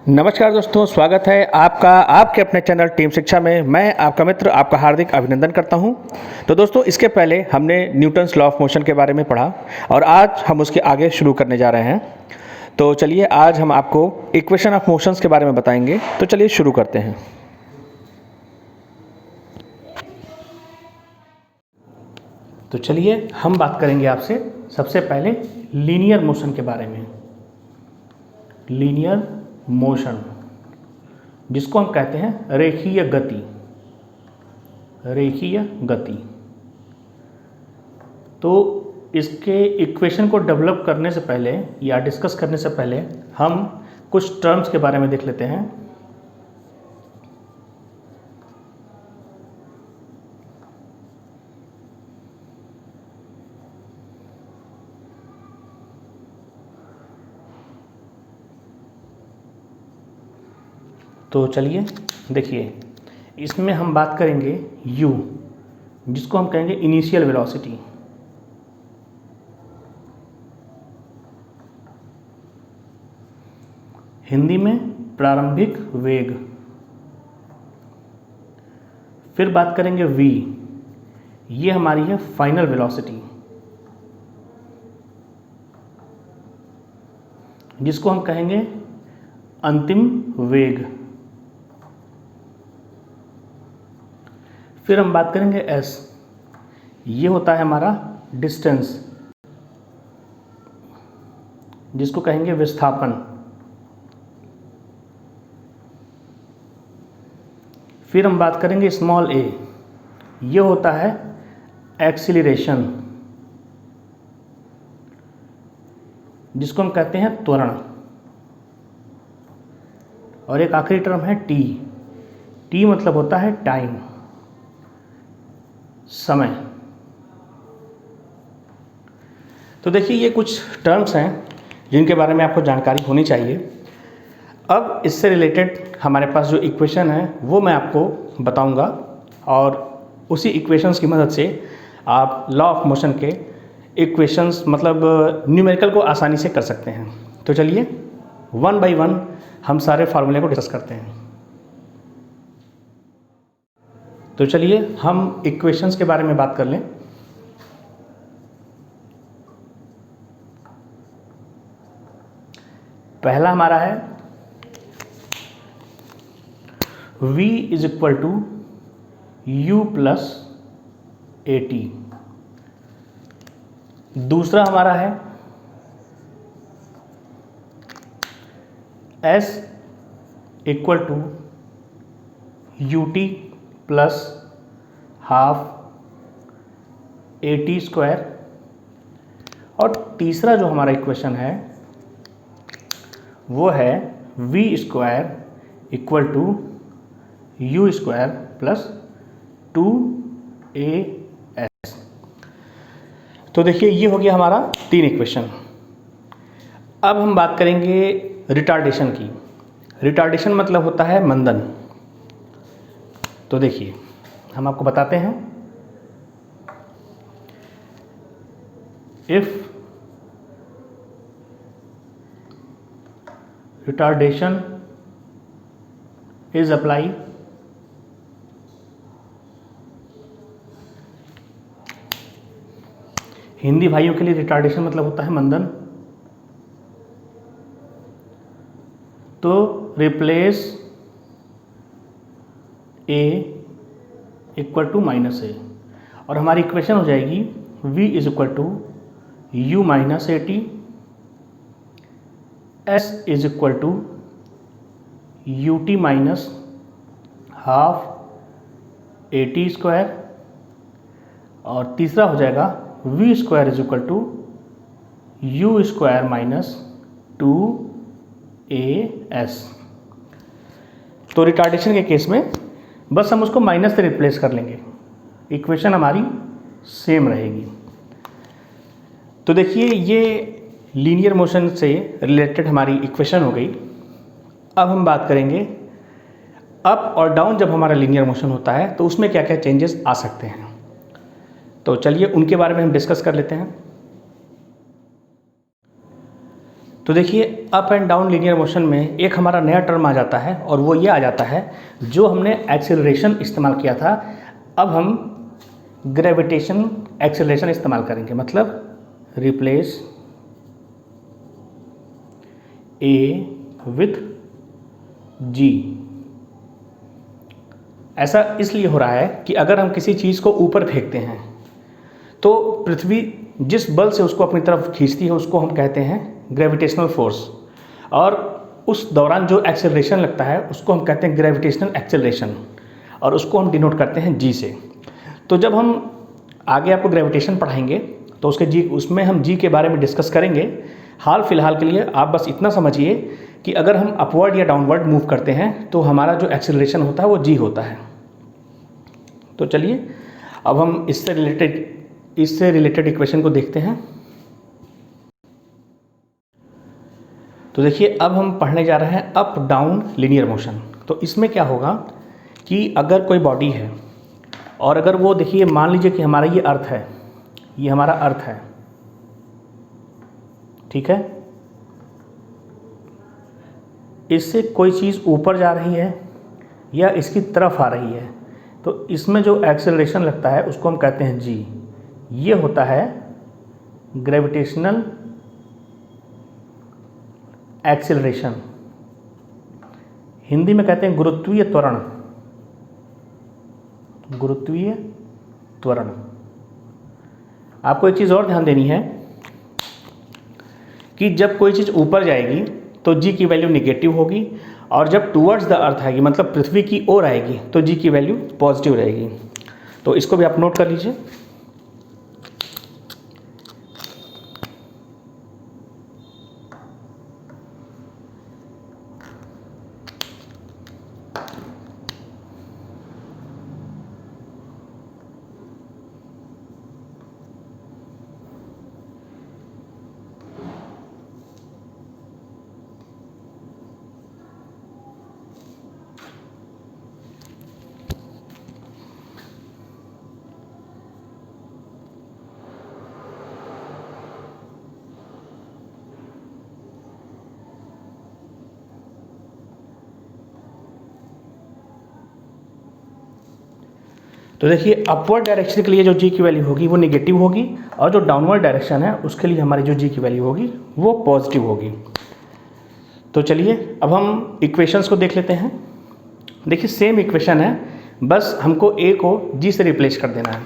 नमस्कार दोस्तों, स्वागत है आपका आपके अपने चैनल टीम शिक्षा में। मैं आपका मित्र आपका हार्दिक अभिनंदन करता हूं। तो दोस्तों, इसके पहले हमने न्यूटन्स लॉ ऑफ मोशन के बारे में पढ़ा और आज हम उसके आगे शुरू करने जा रहे हैं। तो चलिए, आज हम आपको इक्वेशन ऑफ मोशंस के बारे में बताएंगे। तो चलिए शुरू करते हैं। तो चलिए हम बात करेंगे आपसे सबसे पहले लीनियर मोशन के बारे में। लीनियर मोशन, जिसको हम कहते हैं रेखीय गति। रेखीय गति, तो इसके इक्वेशन को डेवलप करने से पहले या डिस्कस करने से पहले हम कुछ टर्म्स के बारे में देख लेते हैं। तो चलिए देखिए, इसमें हम बात करेंगे u, जिसको हम कहेंगे इनिशियल वेलोसिटी। हिंदी में प्रारंभिक वेग। फिर बात करेंगे v, ये हमारी है फाइनल वेलोसिटी, जिसको हम कहेंगे अंतिम वेग। फिर हम बात करेंगे s, ये होता है हमारा डिस्टेंस, जिसको कहेंगे विस्थापन। फिर हम बात करेंगे स्मॉल a, ये होता है एक्सीलरेशन, जिसको हम कहते हैं त्वरण। और एक आखिरी टर्म है t, t मतलब होता है टाइम, समय। तो देखिए, ये कुछ टर्म्स हैं जिनके बारे में आपको जानकारी होनी चाहिए। अब इससे रिलेटेड हमारे पास जो इक्वेशन है वो मैं आपको बताऊंगा और उसी इक्वेशंस की मदद से आप लॉ ऑफ मोशन के इक्वेशंस मतलब न्यूमेरिकल को आसानी से कर सकते हैं। तो चलिए वन बाय वन हम सारे फार्मूले को डिस्कस करते हैं। तो चलिए हम इक्वेशंस के बारे में बात कर लें। पहला हमारा है v is equal to u plus a t. दूसरा हमारा है s equal to u t plus half a t square. और तीसरा जो हमारा इक्वेशन है वो है v square equal to u square plus 2as। तो देखिए, ये हो गया हमारा 3 इक्वेशन। अब हम बात करेंगे रिटार्डेशन की। रिटार्डेशन मतलब होता है मंदन। तो देखिए, हम आपको बताते हैं, if retardation is apply Hindi भाइयों के लिए रिटार्डेशन मतलब होता है मंदन। तो replace a equal to minus a, और हमारी इक्वेशन हो जाएगी v is equal to u minus a t, s is equal to u t minus half a t square, और तीसरा हो जाएगा v square is equal to u square minus 2as। तो retardation के केस में बस हम उसको माइनस से रिप्लेस कर लेंगे, इक्वेशन हमारी सेम रहेगी। तो देखिए, ये लीनियर मोशन से रिलेटेड हमारी इक्वेशन हो गई। अब हम बात करेंगे अप और डाउन। जब हमारा लीनियर मोशन होता है तो उसमें क्या क्या चेंजेस आ सकते हैं, तो चलिए उनके बारे में हम डिस्कस कर लेते हैं। तो देखिए up and down linear motion में एक हमारा नया टर्म आ जाता है और वो ये आ जाता है, जो हमने एक्सेलरेशन इस्तेमाल किया था अब हम ग्रेविटेशन एक्सेलरेशन इस्तेमाल करेंगे। मतलब रिप्लेस ए विथ जी। ऐसा इसलिए हो रहा है कि अगर हम किसी चीज़ को ऊपर फेंकते हैं तो पृथ्वी जिस बल से उसको अपनी तरफ खींचती है उसको हम कहते हैं ग्रेविटेशनल फोर्स, और उस दौरान जो एक्सेलरेशन लगता है उसको हम कहते हैं ग्रेविटेशनल एक्सेलरेशन, और उसको हम डिनोट करते हैं जी से। तो जब हम आगे आपको ग्रेविटेशन पढ़ाएंगे तो उसमें हम जी के बारे में डिस्कस करेंगे। हाल फिलहाल के लिए आप बस इतना समझिए कि अगर हम अपवर्ड या डाउनवर्ड मूव करते हैं तो हमारा जो एक्सेलरेशन होता है वो जी होता है। तो चलिए अब हम इससे रिलेटेड इक्वेशन को देखते हैं। तो देखिए अब हम पढ़ने जा रहे हैं अप डाउन लीनियर मोशन। तो इसमें क्या होगा कि अगर कोई बॉडी है और अगर वो, देखिए मान लीजिए कि हमारा ये अर्थ है, ये हमारा अर्थ है, ठीक है, इससे कोई चीज़ ऊपर जा रही है या इसकी तरफ आ रही है, तो इसमें जो एक्सेलरेशन लगता है उसको हम कहते हैं जी। ये होता है ग्रेविटेशनल एक्सेलरेशन, हिंदी में कहते हैं गुरुत्वीय त्वरण। गुरुत्वीय त्वरण। आपको एक चीज़ और ध्यान देनी है कि जब कोई चीज़ ऊपर जाएगी तो जी की वैल्यू निगेटिव होगी, और जब टूवर्ड्स द अर्थ आएगी मतलब पृथ्वी की ओर आएगी तो जी की वैल्यू पॉजिटिव रहेगी। तो इसको भी आप नोट कर लीजिए। तो देखिए अपवर्ड डायरेक्शन के लिए जो जी की वैल्यू होगी वो निगेटिव होगी, और जो डाउनवर्ड डायरेक्शन है उसके लिए हमारी जो जी की वैल्यू होगी वो पॉजिटिव होगी। तो चलिए अब हम इक्वेशंस को देख लेते हैं। देखिए सेम इक्वेशन है, बस हमको ए को जी से रिप्लेस कर देना है।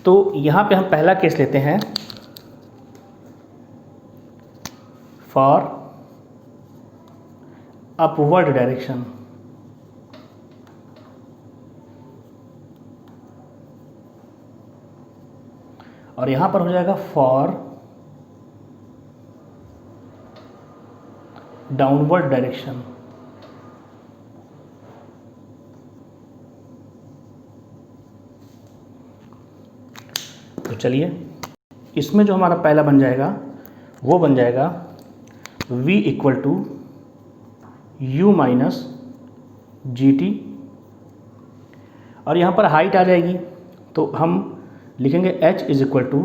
तो यहाँ पे हम पहला केस लेते हैं, फॉर अपवर्ड डायरेक्शन। और यहां पर हो जाएगा फॉर डाउनवर्ड डायरेक्शन। तो चलिए इसमें जो हमारा पहला बन जाएगा वो बन जाएगा v equal to u minus g t, और यहाँ पर हाइट आ जाएगी तो हम लिखेंगे h is equal to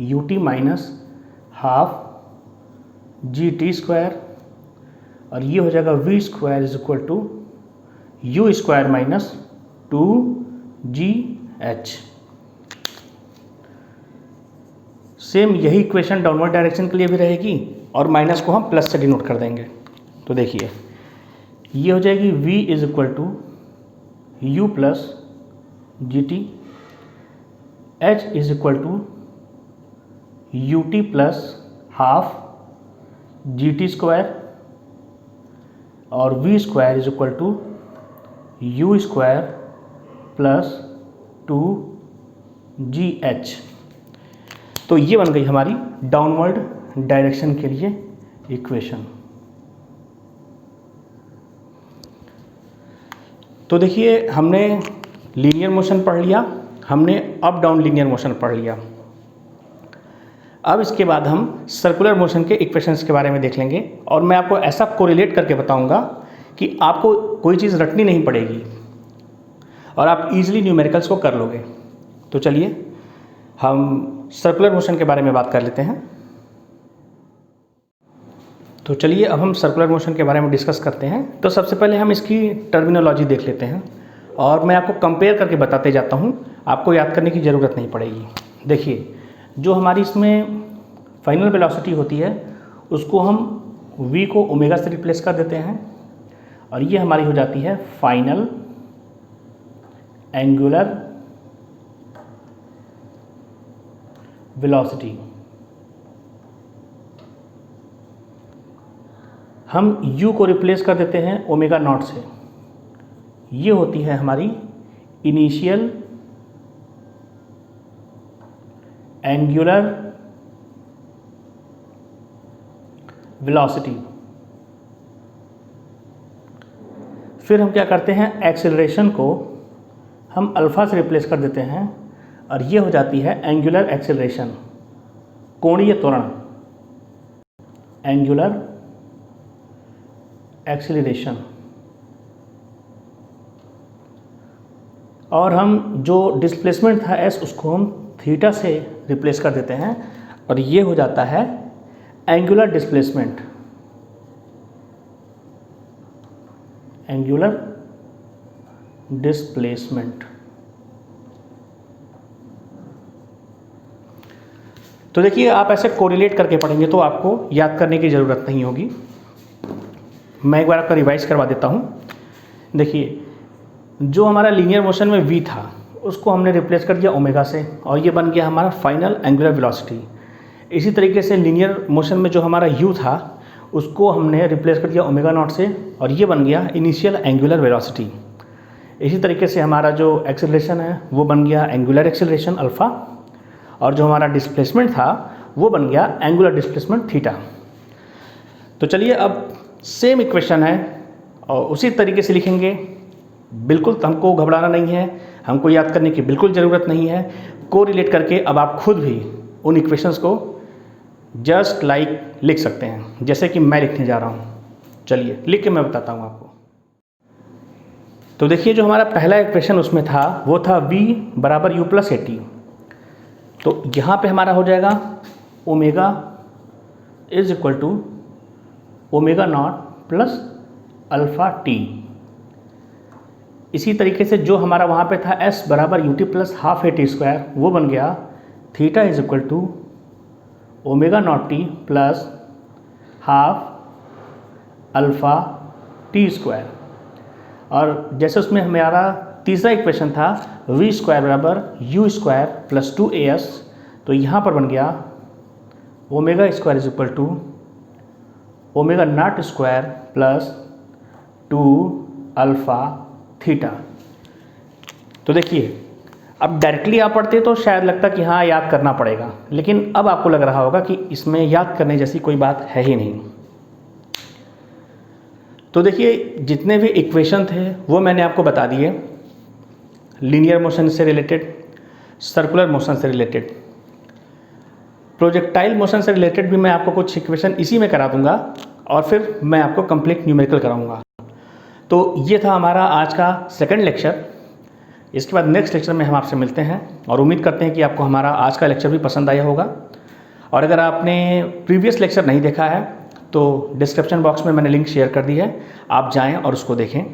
u t minus half g t square, और ये हो जाएगा v square is equal to u square minus 2gh। Same यही इक्वेशन डाउनवर्ड डायरेक्शन के लिए भी रहेगी, और माइनस को हम प्लस से डिनोट कर देंगे। तो देखिए ये हो जाएगी v is equal to u plus g t, h is equal to u t plus half g t square, और v square is equal to u square plus 2gh। तो ये बन गई हमारी डाउनवर्ड डायरेक्शन के लिए इक्वेशन। तो देखिए हमने लीनियर मोशन पढ़ लिया, हमने अप डाउन लीनियर मोशन पढ़ लिया। अब इसके बाद हम सर्कुलर मोशन के इक्वेशंस के बारे में देख लेंगे, और मैं आपको ऐसा कोरिलेट करके बताऊंगा कि आपको कोई चीज़ रटनी नहीं पड़ेगी और आप इजीली न्यूमेरिकल्स को कर लोगे। तो चलिए हम सर्कुलर मोशन के बारे में बात कर लेते हैं। तो चलिए अब हम सर्कुलर मोशन के बारे में डिस्कस करते हैं। तो सबसे पहले हम इसकी टर्मिनोलॉजी देख लेते हैं और मैं आपको कंपेयर करके बताते जाता हूँ, आपको याद करने की ज़रूरत नहीं पड़ेगी। देखिए, जो हमारी इसमें फाइनल वेलोसिटी होती है उसको हम v को ओमेगा से रिप्लेस कर देते हैं और ये हमारी हो जाती है फाइनल एंगुलर वेलोसिटी। हम u को रिप्लेस कर देते हैं ओमेगा नॉट से, ये होती है हमारी इनिशियल एंगुलर वेलोसिटी। फिर हम क्या करते हैं, एक्सेलरेशन को हम अल्फ़ा से रिप्लेस कर देते हैं और ये हो जाती है एंगुलर एक्सेलरेशन, कोणीय त्वरण, एंगुलर एक्सेलरेशन। और हम जो डिस्प्लेसमेंट था s उसको हम थीटा से रिप्लेस कर देते हैं और ये हो जाता है एंगुलर डिस्प्लेसमेंट, एंगुलर डिस्प्लेसमेंट। तो देखिए, आप ऐसे कोरिलेट करके पढ़ेंगे तो आपको याद करने की ज़रूरत नहीं होगी। मैं एक बार आपका रिवाइज करवा देता हूँ। देखिए, जो हमारा लीनियर मोशन में v था उसको हमने रिप्लेस कर दिया ओमेगा से और ये बन गया हमारा फाइनल एंगुलर वेलोसिटी। इसी तरीके से लीनियर मोशन में जो हमारा u था उसको हमने रिप्लेस कर दिया ओमेगा नॉट से और ये बन गया इनिशियल एंगुलर वेलोसिटी। इसी तरीके से हमारा जो एक्सेलरेशन है वो बन गया एंगुलर एक्सेलरेशन अल्फ़ा और जो हमारा डिस्प्लेसमेंट था वो बन गया एंगुलर डिस्प्लेसमेंट थीटा। तो चलिए अब सेम इक्वेशन है और उसी तरीके से लिखेंगे। बिल्कुल हमको घबराना नहीं है, हमको याद करने की बिल्कुल ज़रूरत नहीं है। कोरिलेट करके अब आप खुद भी उन इक्वेशंस को जस्ट लाइक लिख सकते हैं, जैसे कि मैं लिखने जा रहा हूँ। चलिए लिख के मैं बताता हूँ आपको। तो देखिए, जो हमारा पहला इक्वेशन उसमें था वो था v बराबर u प्लस 80। तो यहाँ पे हमारा हो जाएगा omega is equal to omega naught plus alpha t. इसी तरीके से जो हमारा वहाँ पे था s बराबर u t plus half a t square, वो बन गया theta is equal to omega naught t plus half alpha t square. और जैसे उसमें हमारा तीसरा इक्वेशन था v स्क्वायर बराबर यू स्क्वायर प्लस 2as, तो यहाँ पर बन गया omega square is equal to omega naught square plus 2 alpha theta. तो देखिए, अब डायरेक्टली आप पढ़ते तो शायद लगता कि हाँ याद करना पड़ेगा, लेकिन अब आपको लग रहा होगा कि इसमें याद करने जैसी कोई बात है ही नहीं। तो देखिए, जितने भी इक्वेशन थे वो मैंने आपको बता दिए, लीनियर मोशन से रिलेटेड, सर्कुलर मोशन से रिलेटेड, प्रोजेक्टाइल मोशन से रिलेटेड भी मैं आपको कुछ इक्वेशन इसी में करा दूंगा और फिर मैं आपको कंप्लीट न्यूमेरिकल कराऊंगा। तो ये था हमारा आज का सेकंड लेक्चर। इसके बाद नेक्स्ट लेक्चर में हम आपसे मिलते हैं और उम्मीद करते हैं कि आपको हमारा आज का लेक्चर भी पसंद आया होगा। और अगर आपने प्रीवियस लेक्चर नहीं देखा है तो डिस्क्रिप्शन बॉक्स में मैंने लिंक शेयर कर दी है, आप जाएं और उसको देखें।